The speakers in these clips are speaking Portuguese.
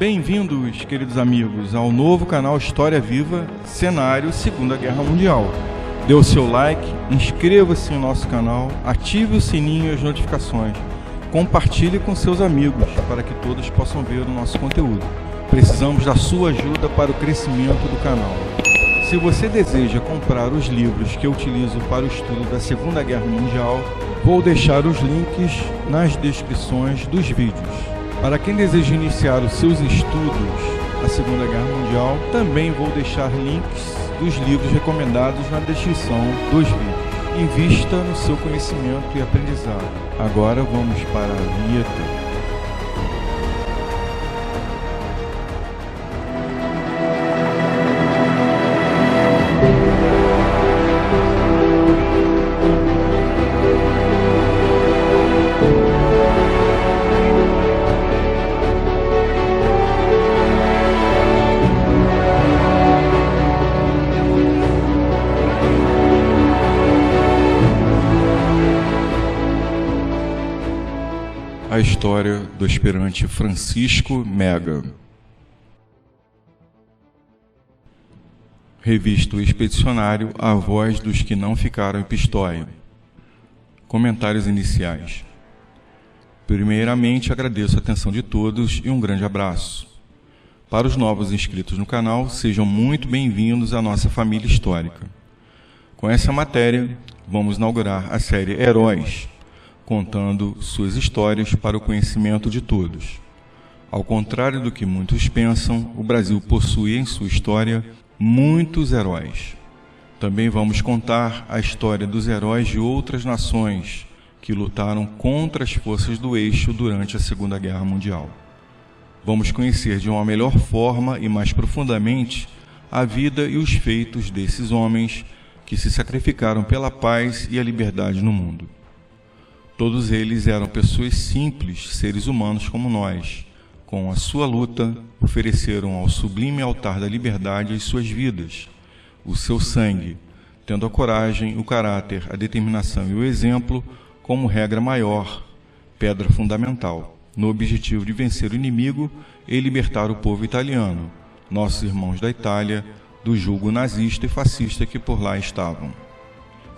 Bem-vindos, queridos amigos, ao novo canal História Viva, cenário Segunda Guerra Mundial. Dê o seu like, inscreva-se no nosso canal, ative o sininho e as notificações. Compartilhe com seus amigos para que todos possam ver o nosso conteúdo. Precisamos da sua ajuda para o crescimento do canal. Se você deseja comprar os livros que eu utilizo para o estudo da Segunda Guerra Mundial, vou deixar os links nas descrições dos vídeos. Para quem deseja iniciar os seus estudos da Segunda Guerra Mundial, também vou deixar links dos livros recomendados na descrição dos vídeos. Invista no seu conhecimento e aprendizado. Agora vamos para a vinheta. A história do aspirante Francisco Mega. Revista O Expedicionário, a voz dos que não ficaram em Pistoia. Comentários iniciais. Primeiramente, agradeço a atenção de todos e um grande abraço. Para os novos inscritos no canal, sejam muito bem-vindos à nossa família histórica. Com essa matéria, vamos inaugurar a série Heróis, contando suas histórias para o conhecimento de todos. Ao contrário do que muitos pensam, o Brasil possui em sua história muitos heróis. Também vamos contar a história dos heróis de outras nações que lutaram contra as forças do eixo durante a Segunda Guerra Mundial. Vamos conhecer de uma melhor forma e mais profundamente a vida e os feitos desses homens que se sacrificaram pela paz e a liberdade no mundo. Todos eles eram pessoas simples, seres humanos como nós. Com a sua luta, ofereceram ao sublime altar da liberdade as suas vidas, o seu sangue, tendo a coragem, o caráter, a determinação e o exemplo como regra maior, pedra fundamental, no objetivo de vencer o inimigo e libertar o povo italiano, nossos irmãos da Itália, do jugo nazista e fascista que por lá estavam.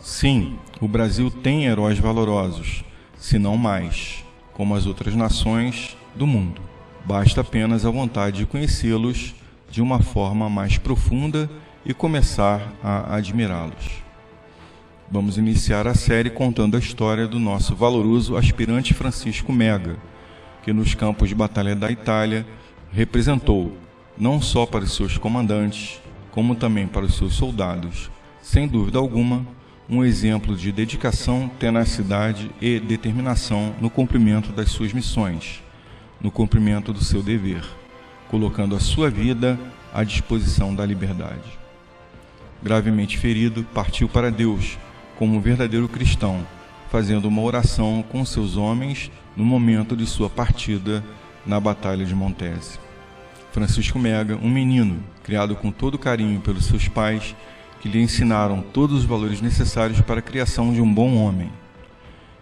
Sim, o Brasil tem heróis valorosos, se não mais, como as outras nações do mundo. Basta apenas a vontade de conhecê-los de uma forma mais profunda e começar a admirá-los. Vamos iniciar a série contando a história do nosso valoroso aspirante Francisco Mega, que nos campos de batalha da Itália representou, não só para os seus comandantes, como também para os seus soldados, sem dúvida alguma, um exemplo de dedicação, tenacidade e determinação no cumprimento das suas missões, no cumprimento do seu dever, colocando a sua vida à disposição da liberdade. Gravemente ferido, partiu para Deus como um verdadeiro cristão, fazendo uma oração com seus homens no momento de sua partida na Batalha de Montese. Francisco Mega, um menino criado com todo carinho pelos seus pais, que lhe ensinaram todos os valores necessários para a criação de um bom homem.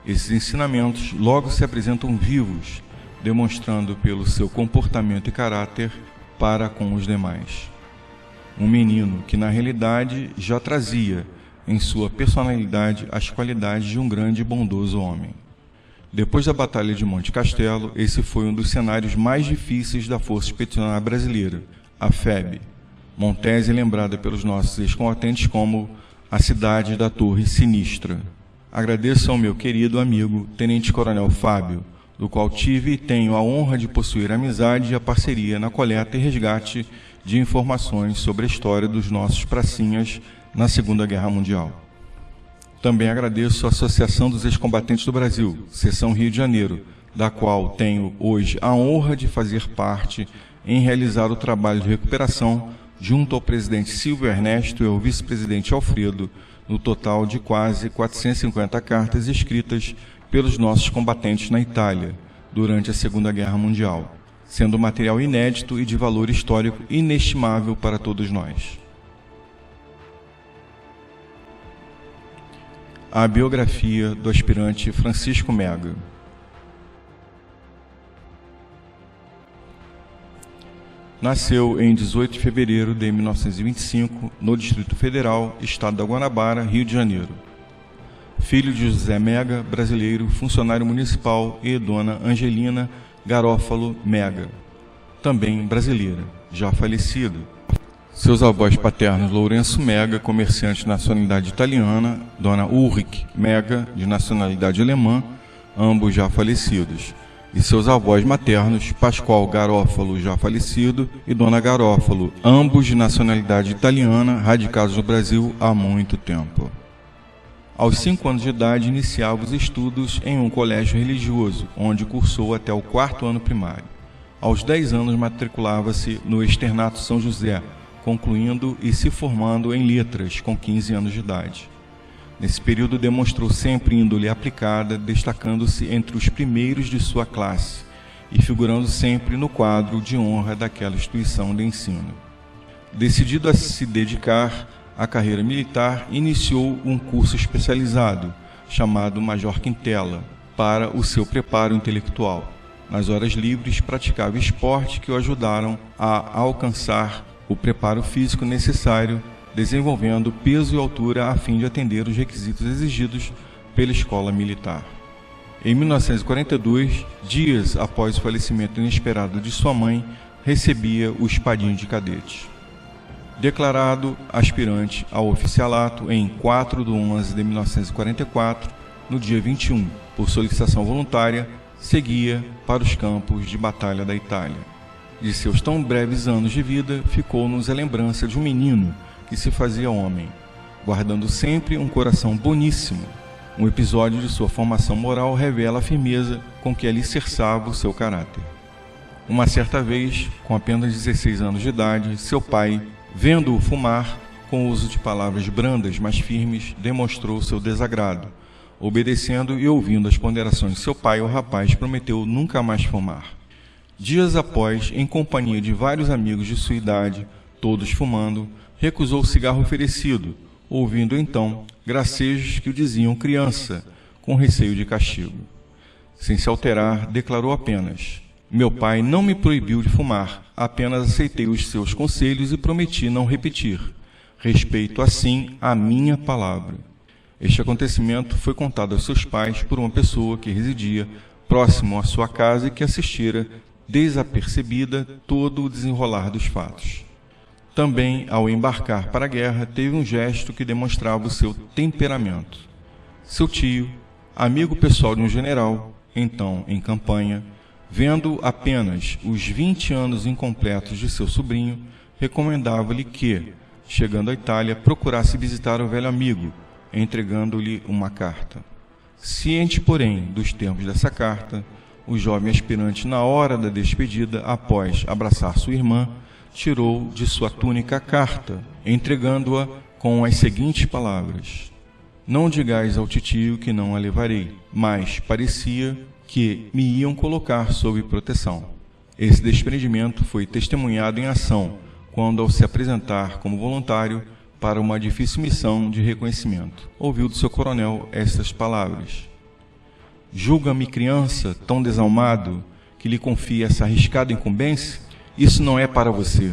Esses ensinamentos logo se apresentam vivos, demonstrando pelo seu comportamento e caráter para com os demais. Um menino que, na realidade, já trazia em sua personalidade as qualidades de um grande e bondoso homem. Depois da Batalha de Monte Castelo, esse foi um dos cenários mais difíceis da Força Expedicionária Brasileira, a FEB. Montese é lembrada pelos nossos ex-combatentes como a cidade da Torre Sinistra. Agradeço ao meu querido amigo, Tenente Coronel Fábio, do qual tive e tenho a honra de possuir a amizade e a parceria na coleta e resgate de informações sobre a história dos nossos pracinhas na Segunda Guerra Mundial. Também agradeço a Associação dos Ex-Combatentes do Brasil, Seção Rio de Janeiro, da qual tenho hoje a honra de fazer parte em realizar o trabalho de recuperação junto ao presidente Silvio Ernesto e ao vice-presidente Alfredo, no total de quase 450 cartas escritas pelos nossos combatentes na Itália, durante a Segunda Guerra Mundial, sendo material inédito e de valor histórico inestimável para todos nós. A biografia do aspirante Francisco Mega. Nasceu em 18 de fevereiro de 1925, no Distrito Federal, Estado da Guanabara, Rio de Janeiro. Filho de José Mega, brasileiro, funcionário municipal, e dona Angelina Garófalo Mega, também brasileira, já falecida. Seus avós paternos, Lourenço Mega, comerciante de nacionalidade italiana, dona Ulrich Mega, de nacionalidade alemã, ambos já falecidos. E seus avós maternos, Pascoal Garófalo, já falecido, e dona Garófalo, ambos de nacionalidade italiana, radicados no Brasil há muito tempo. Aos 5 anos de idade, iniciava os estudos em um colégio religioso, onde cursou até o 4º ano primário. Aos 10 anos, matriculava-se no Externato São José, concluindo e se formando em letras com 15 anos de idade. Nesse período demonstrou sempre índole aplicada, destacando-se entre os primeiros de sua classe e figurando sempre no quadro de honra daquela instituição de ensino. Decidido a se dedicar à carreira militar, iniciou um curso especializado, chamado Major Quintela, para o seu preparo intelectual. Nas horas livres, praticava esporte que o ajudaram a alcançar o preparo físico necessário, desenvolvendo peso e altura a fim de atender os requisitos exigidos pela escola militar. Em 1942, dias após o falecimento inesperado de sua mãe, recebia o espadinho de cadete. Declarado aspirante ao oficialato em 4 de 11 de 1944, no dia 21, por solicitação voluntária, seguia para os campos de batalha da Itália. De seus tão breves anos de vida, ficou-nos a lembrança de um menino que se fazia homem, guardando sempre um coração boníssimo. Um episódio de sua formação moral revela a firmeza com que alicerçava o seu caráter. Uma certa vez, com apenas 16 anos de idade, seu pai, vendo-o fumar, com o uso de palavras brandas, mas firmes, demonstrou seu desagrado. Obedecendo e ouvindo as ponderações de seu pai, o rapaz prometeu nunca mais fumar. Dias após, em companhia de vários amigos de sua idade, todos fumando, recusou o cigarro oferecido, ouvindo então gracejos que o diziam criança, com receio de castigo. Sem se alterar, declarou apenas: "Meu pai não me proibiu de fumar, apenas aceitei os seus conselhos e prometi não repetir. Respeito, assim, a minha palavra." Este acontecimento foi contado aos seus pais por uma pessoa que residia próximo à sua casa e que assistira desapercebida todo o desenrolar dos fatos. Também, ao embarcar para a guerra, teve um gesto que demonstrava o seu temperamento. Seu tio, amigo pessoal de um general, então em campanha, vendo apenas os 20 anos incompletos de seu sobrinho, recomendava-lhe que, chegando à Itália, procurasse visitar o velho amigo, entregando-lhe uma carta. Ciente, porém, dos termos dessa carta, o jovem aspirante, na hora da despedida, após abraçar sua irmã, tirou de sua túnica a carta, entregando-a com as seguintes palavras: "Não digais ao titio que não a levarei", mas parecia que me iam colocar sob proteção. Esse desprendimento foi testemunhado em ação, quando, ao se apresentar como voluntário para uma difícil missão de reconhecimento, ouviu do seu coronel estas palavras: "Julga-me criança, tão desalmado, que lhe confie essa arriscada incumbência? Isso não é para você."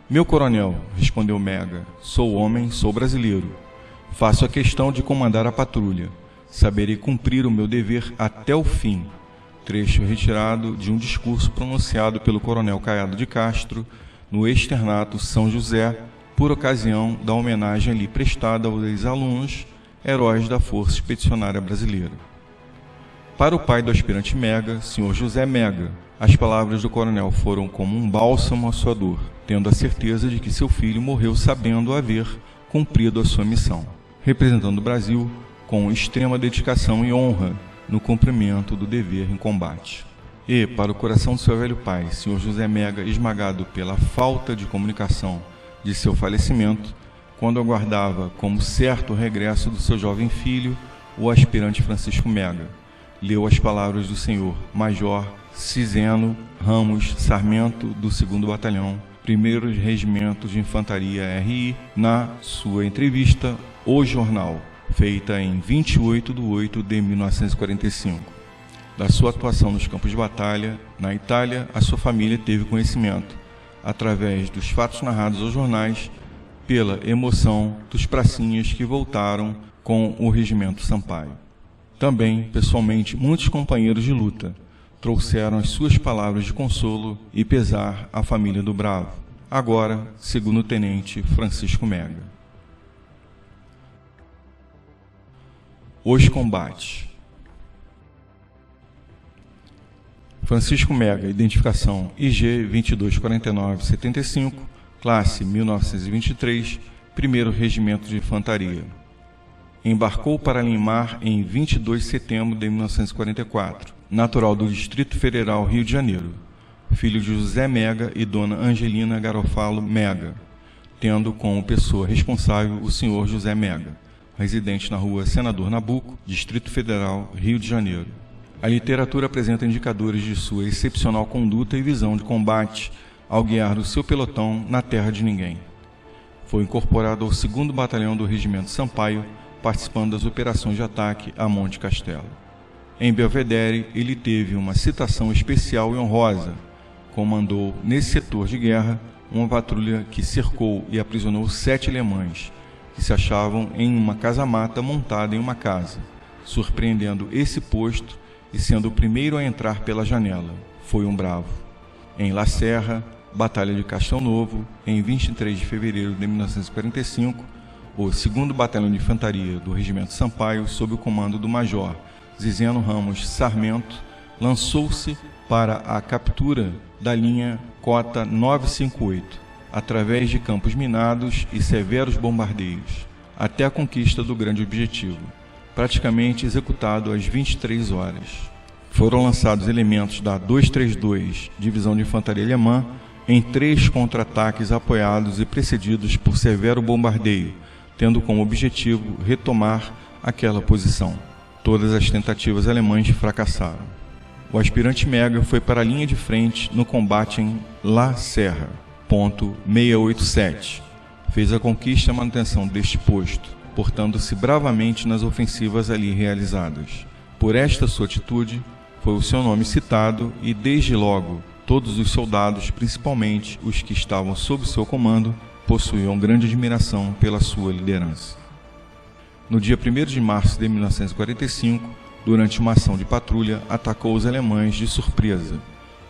"Meu coronel", respondeu Mega, "sou homem, sou brasileiro. Faço a questão de comandar a patrulha. Saberei cumprir o meu dever até o fim." Trecho retirado de um discurso pronunciado pelo coronel Caiado de Castro no Externato São José, por ocasião da homenagem ali prestada aos ex-alunos, heróis da Força Expedicionária Brasileira. Para o pai do aspirante Mega, Sr. José Mega, as palavras do coronel foram como um bálsamo à sua dor, tendo a certeza de que seu filho morreu sabendo haver cumprido a sua missão, representando o Brasil com extrema dedicação e honra no cumprimento do dever em combate. E, para o coração do seu velho pai, Sr. José Mega, esmagado pela falta de comunicação de seu falecimento, quando aguardava como certo o regresso do seu jovem filho, o aspirante Francisco Mega, leu as palavras do senhor Major Ciseno Ramos Sarmento, do 2º Batalhão, 1º Regimento de Infantaria RI, na sua entrevista O Jornal, feita em 28 de 8 de 1945. Da sua atuação nos campos de batalha, na Itália, a sua família teve conhecimento, através dos fatos narrados aos jornais, pela emoção dos pracinhas que voltaram com o Regimento Sampaio. Também, pessoalmente, muitos companheiros de luta trouxeram as suas palavras de consolo e pesar à família do Bravo, agora segundo-tenente Francisco Mega. Os combates. Francisco Mega, identificação IG 224975, classe 1923, 1º Regimento de Infantaria. Embarcou para Limar em 22 de setembro de 1944, natural do Distrito Federal, Rio de Janeiro, filho de José Mega e dona Angelina Garofalo Mega, tendo como pessoa responsável o senhor José Mega, residente na rua Senador Nabuco, Distrito Federal, Rio de Janeiro. A literatura apresenta indicadores de sua excepcional conduta e visão de combate ao guiar o seu pelotão na terra de ninguém. Foi incorporado ao 2º Batalhão do Regimento Sampaio, participando das operações de ataque a Monte Castelo. Em Belvedere, ele teve uma citação especial e honrosa. Comandou, nesse setor de guerra, uma patrulha que cercou e aprisionou 7 alemães, que se achavam em uma casa-mata montada em uma casa, surpreendendo esse posto e sendo o primeiro a entrar pela janela. Foi um bravo. Em La Serra, Batalha de Castelo Novo, em 23 de fevereiro de 1945, o 2º Batalhão de Infantaria do Regimento Sampaio, sob o comando do Major Zizeno Ramos Sarmento, lançou-se para a captura da linha Cota 958, através de campos minados e severos bombardeios, até a conquista do grande objetivo, praticamente executado às 23 horas. Foram lançados elementos da 232, Divisão de Infantaria Alemã, em 3 contra-ataques apoiados e precedidos por severo bombardeio, tendo como objetivo retomar aquela posição. Todas as tentativas alemãs fracassaram. O aspirante Mega foi para a linha de frente no combate em La Serra, ponto 687. Fez a conquista e a manutenção deste posto, portando-se bravamente nas ofensivas ali realizadas. Por esta sua atitude, foi o seu nome citado e, desde logo, todos os soldados, principalmente os que estavam sob seu comando, possuíam grande admiração pela sua liderança. No dia 1º de março de 1945, durante uma ação de patrulha, atacou os alemães de surpresa,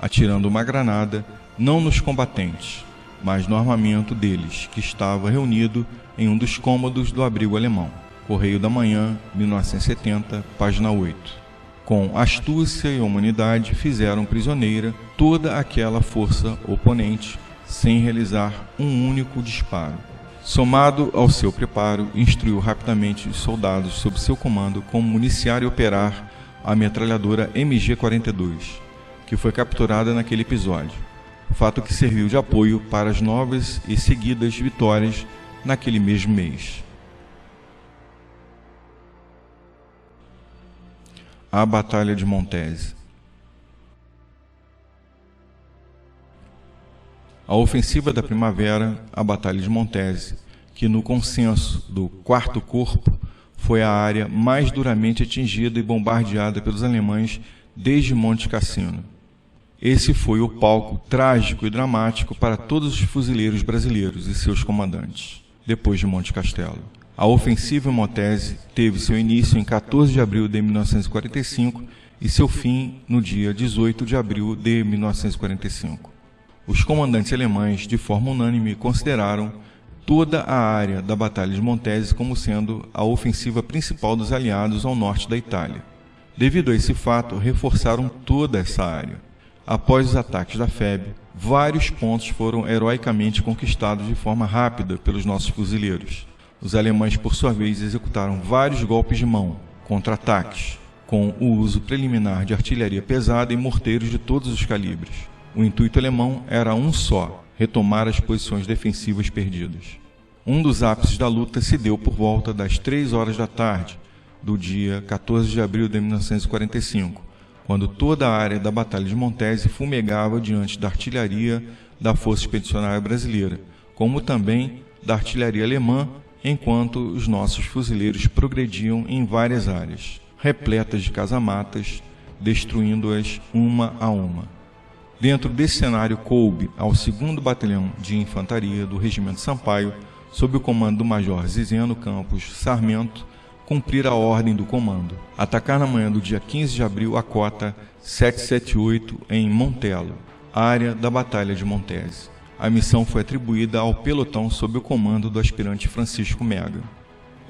atirando uma granada não nos combatentes, mas no armamento deles, que estava reunido em um dos cômodos do abrigo alemão. Correio da Manhã, 1970, página 8. Com astúcia e humanidade, fizeram prisioneira toda aquela força oponente, sem realizar um único disparo. Somado ao seu preparo, instruiu rapidamente os soldados sob seu comando como municiar e operar a metralhadora MG-42, que foi capturada naquele episódio, fato que serviu de apoio para as novas e seguidas vitórias naquele mesmo mês. A Batalha de Montese. A ofensiva da primavera, a Batalha de Montese, que no consenso do 4º Corpo foi a área mais duramente atingida e bombardeada pelos alemães desde Monte Cassino. Esse foi o palco trágico e dramático para todos os fuzileiros brasileiros e seus comandantes, depois de Monte Castelo. A ofensiva em Montese teve seu início em 14 de abril de 1945 e seu fim no dia 18 de abril de 1945. Os comandantes alemães, de forma unânime, consideraram toda a área da Batalha de Montese como sendo a ofensiva principal dos aliados ao norte da Itália. Devido a esse fato, reforçaram toda essa área. Após os ataques da FEB, vários pontos foram heroicamente conquistados de forma rápida pelos nossos fuzileiros. Os alemães, por sua vez, executaram vários golpes de mão, contra-ataques, com o uso preliminar de artilharia pesada e morteiros de todos os calibres. O intuito alemão era um só: retomar as posições defensivas perdidas. Um dos ápices da luta se deu por volta das 3 horas da tarde do dia 14 de abril de 1945, quando toda a área da Batalha de Montese fumegava diante da artilharia da Força Expedicionária Brasileira, como também da artilharia alemã, enquanto os nossos fuzileiros progrediam em várias áreas, repletas de casamatas, destruindo-as uma a uma. Dentro desse cenário, coube ao 2º Batalhão de Infantaria do Regimento Sampaio, sob o comando do Major Zizeno Campos Sarmento, cumprir a ordem do comando: atacar na manhã do dia 15 de abril a cota 778 em Montelo, área da Batalha de Montese. A missão foi atribuída ao pelotão sob o comando do aspirante Francisco Mega.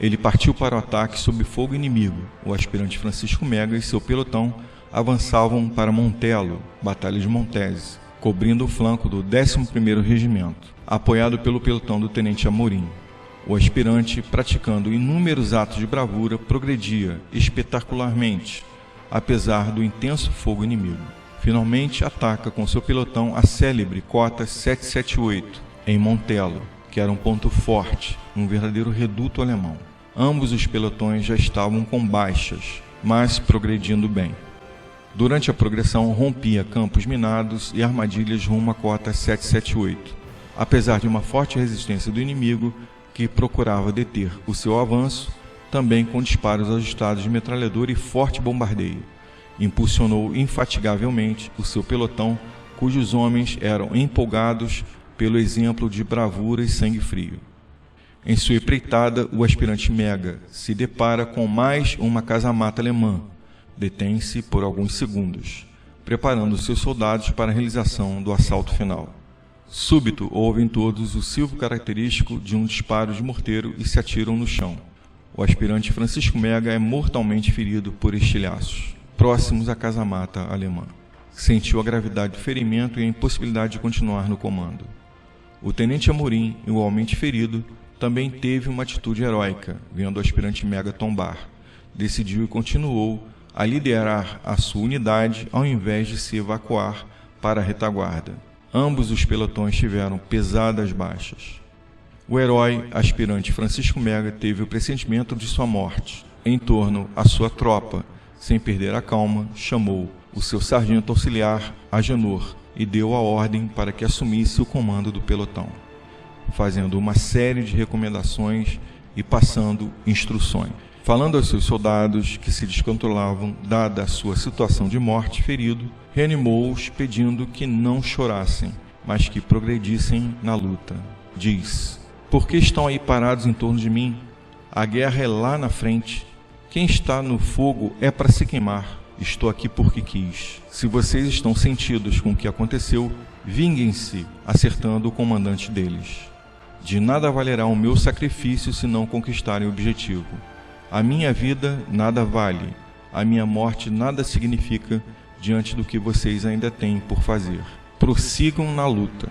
Ele partiu para o ataque sob fogo inimigo. O aspirante Francisco Mega e seu pelotão avançavam para Montelo, Batalha de Montese, cobrindo o flanco do 11º Regimento, apoiado pelo pelotão do Tenente Amorim. O aspirante, praticando inúmeros atos de bravura, progredia espetacularmente, apesar do intenso fogo inimigo. Finalmente ataca com seu pelotão a célebre cota 778, em Montelo, que era um ponto forte, um verdadeiro reduto alemão. Ambos os pelotões já estavam com baixas, mas progredindo bem. Durante a progressão, rompia campos minados e armadilhas rumo à cota 778. Apesar de uma forte resistência do inimigo, que procurava deter o seu avanço, também com disparos ajustados de metralhadora e forte bombardeio, impulsionou infatigavelmente o seu pelotão, cujos homens eram empolgados pelo exemplo de bravura e sangue frio. Em sua empreitada, o aspirante Mega se depara com mais uma casamata alemã. Detém-se por alguns segundos, preparando seus soldados para a realização do assalto final. Súbito ouvem todos o silvo característico de um disparo de morteiro e se atiram no chão. O aspirante Francisco Mega é mortalmente ferido por estilhaços, próximos à casamata alemã. Sentiu a gravidade do ferimento e a impossibilidade de continuar no comando. O tenente Amorim, igualmente ferido, também teve uma atitude heróica, vendo o aspirante Mega tombar. Decidiu e continuou a liderar a sua unidade ao invés de se evacuar para a retaguarda. Ambos os pelotões tiveram pesadas baixas. O herói aspirante Francisco Mega teve o pressentimento de sua morte. Em torno à sua tropa, sem perder a calma, chamou o seu sargento auxiliar, Agenor, e deu a ordem para que assumisse o comando do pelotão, fazendo uma série de recomendações e passando instruções. Falando aos seus soldados que se descontrolavam, dada a sua situação de morte ferido, reanimou-os pedindo que não chorassem, mas que progredissem na luta. Diz: por que estão aí parados em torno de mim? A guerra é lá na frente. Quem está no fogo é para se queimar. Estou aqui porque quis. Se vocês estão sentidos com o que aconteceu, vinguem-se, acertando o comandante deles. De nada valerá o meu sacrifício se não conquistarem o objetivo. A minha vida nada vale, a minha morte nada significa diante do que vocês ainda têm por fazer. Prossigam na luta.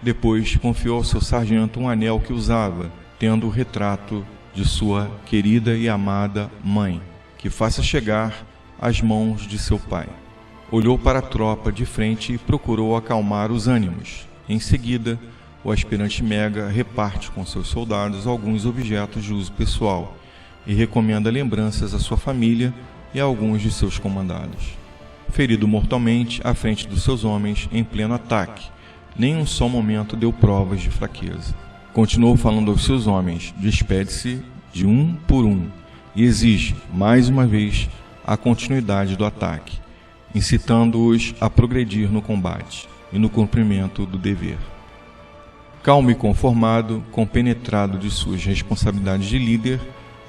Depois confiou ao seu sargento um anel que usava, tendo o retrato de sua querida e amada mãe, que faça chegar às mãos de seu pai. Olhou para a tropa de frente e procurou acalmar os ânimos. Em seguida, o aspirante Mega reparte com seus soldados alguns objetos de uso pessoal e recomenda lembranças à sua família e a alguns de seus comandados. Ferido mortalmente à frente dos seus homens em pleno ataque, nem um só momento deu provas de fraqueza. Continuou falando aos seus homens, despede-se de um por um e exige, mais uma vez, a continuidade do ataque, incitando-os a progredir no combate e no cumprimento do dever. Calmo e conformado, compenetrado de suas responsabilidades de líder,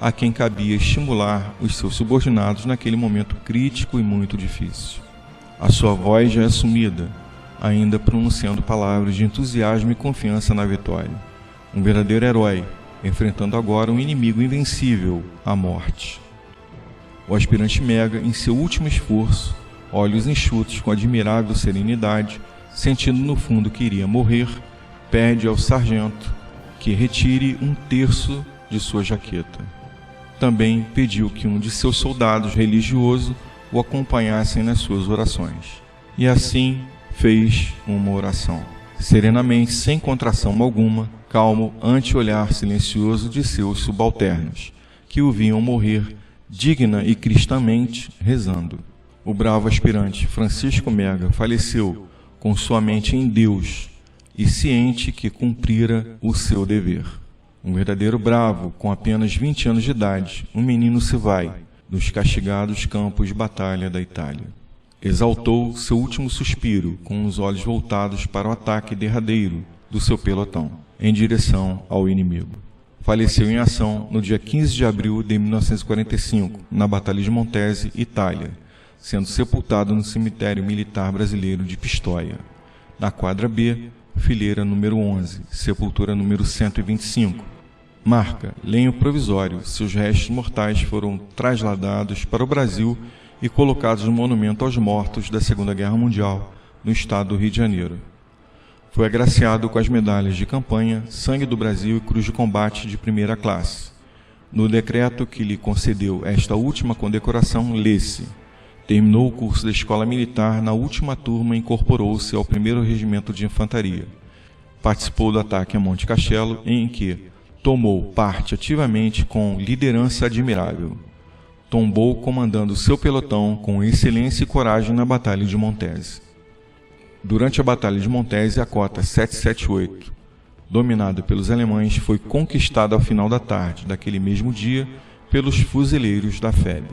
a quem cabia estimular os seus subordinados naquele momento crítico e muito difícil. A sua voz já é sumida, ainda pronunciando palavras de entusiasmo e confiança na vitória. Um verdadeiro herói, enfrentando agora um inimigo invencível, a morte. O aspirante Mega, em seu último esforço, olhos enxutos com admirável serenidade, sentindo no fundo que iria morrer, pede ao sargento que retire um terço de sua jaqueta. Também pediu que um de seus soldados religiosos o acompanhassem nas suas orações. E assim fez uma oração, serenamente, sem contração alguma, calmo ante o olhar silencioso de seus subalternos, que o viam morrer digna e cristamente rezando. O bravo aspirante Francisco Mega faleceu com sua mente em Deus e ciente que cumprira o seu dever. Um verdadeiro bravo, com apenas 20 anos de idade, um menino se vai dos castigados campos de batalha da Itália. exaltou seu último suspiro com os olhos voltados para o ataque derradeiro do seu pelotão, em direção ao inimigo. Faleceu em ação no dia 15 de abril de 1945, na Batalha de Montese, Itália, sendo sepultado no cemitério militar brasileiro de Pistoia, na quadra B, fileira número 11, sepultura número 125. Marca, lenho provisório, seus restos mortais foram trasladados para o Brasil e colocados no Monumento aos Mortos da Segunda Guerra Mundial, no estado do Rio de Janeiro. Foi agraciado com as medalhas de campanha, Sangue do Brasil e Cruz de Combate de primeira classe. No decreto que lhe concedeu esta última condecoração, lê-se: terminou o curso da Escola Militar na última turma e incorporou-se ao 1º Regimento de Infantaria. Participou do ataque a Monte Castelo, em que tomou parte ativamente com liderança admirável. Tombou comandando seu pelotão com excelência e coragem na Batalha de Montese. Durante a Batalha de Montese, a cota 778, dominada pelos alemães, foi conquistada ao final da tarde daquele mesmo dia pelos fuzileiros da FEB.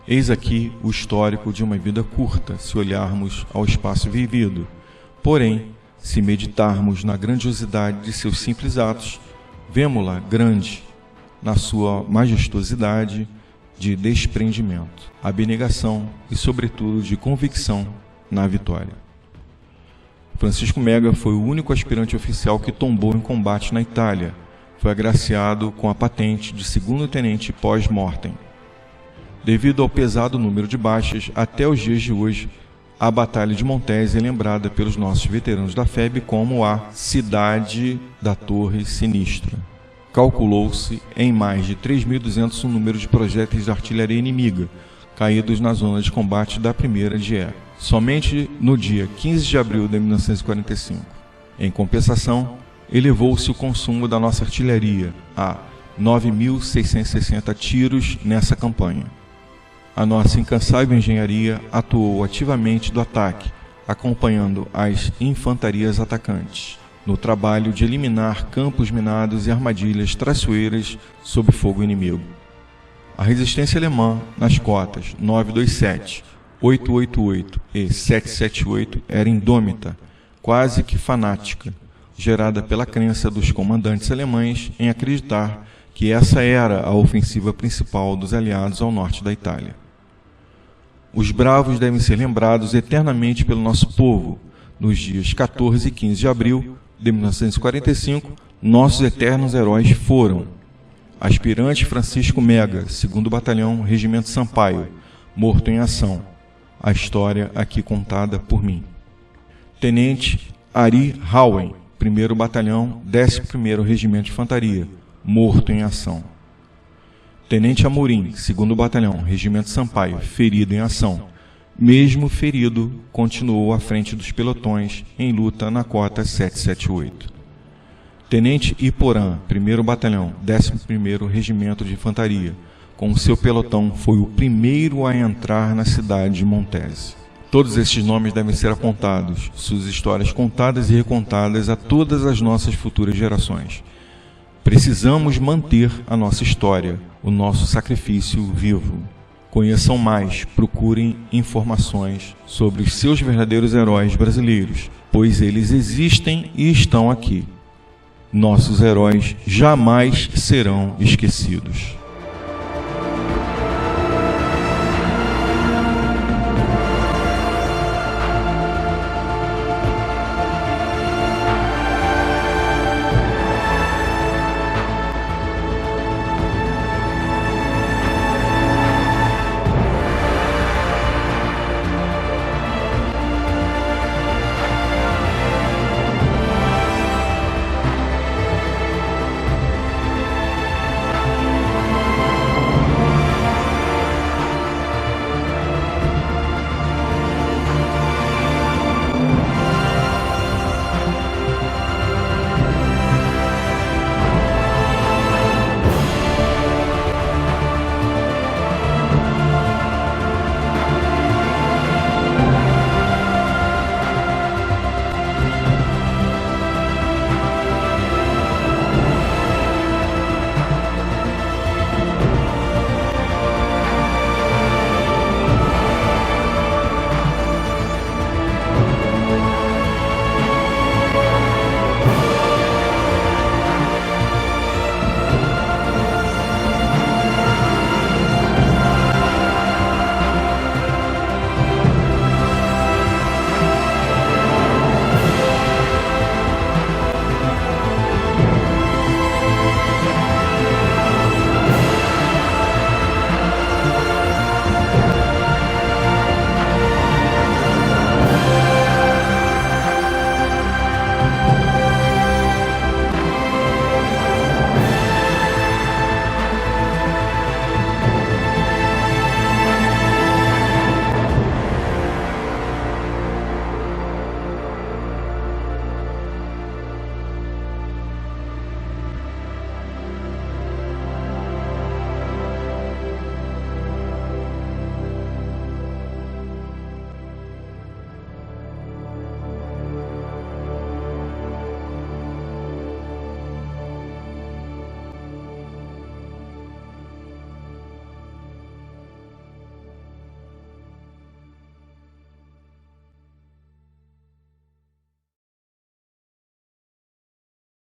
Eis aqui o histórico de uma vida curta, se olharmos ao espaço vivido. Porém, se meditarmos na grandiosidade de seus simples atos, vemo-la grande na sua majestosidade de desprendimento, abnegação e, sobretudo, de convicção na vitória. Francisco Mega foi o único aspirante oficial que tombou em combate na Itália. Foi agraciado com a patente de segundo-tenente pós-mortem. Devido ao pesado número de baixas, até os dias de hoje, a Batalha de Montese é lembrada pelos nossos veteranos da FEB como a Cidade da Torre Sinistra. Calculou-se em mais de 3.200 o número de projéteis de artilharia inimiga caídos na zona de combate da primeira de E, somente no dia 15 de abril de 1945. Em compensação, elevou-se o consumo da nossa artilharia a 9.660 tiros nessa campanha. A nossa incansável engenharia atuou ativamente do ataque, acompanhando as infantarias atacantes, no trabalho de eliminar campos minados e armadilhas traiçoeiras sob fogo inimigo. A resistência alemã nas cotas 927, 888 e 778 era indômita, quase que fanática, gerada pela crença dos comandantes alemães em acreditar que essa era a ofensiva principal dos aliados ao norte da Itália. Os bravos devem ser lembrados eternamente pelo nosso povo. Nos dias 14 e 15 de abril de 1945, nossos eternos heróis foram aspirante Francisco Mega, 2º Batalhão, Regimento Sampaio, morto em ação. A história aqui contada por mim. Tenente Ari Howen, 1º Batalhão, 11º Regimento de Infantaria, morto em ação. Tenente Amorim, 2º Batalhão, Regimento Sampaio, ferido em ação. Mesmo ferido, continuou à frente dos pelotões em luta na cota 778. Tenente Iporã, 1º Batalhão, 11º Regimento de Infantaria, com seu pelotão foi o primeiro a entrar na cidade de Montese. Todos esses nomes devem ser apontados, suas histórias contadas e recontadas a todas as nossas futuras gerações. Precisamos manter a nossa história, o nosso sacrifício vivo. Conheçam mais, procurem informações sobre os seus verdadeiros heróis brasileiros, pois eles existem e estão aqui. Nossos heróis jamais serão esquecidos.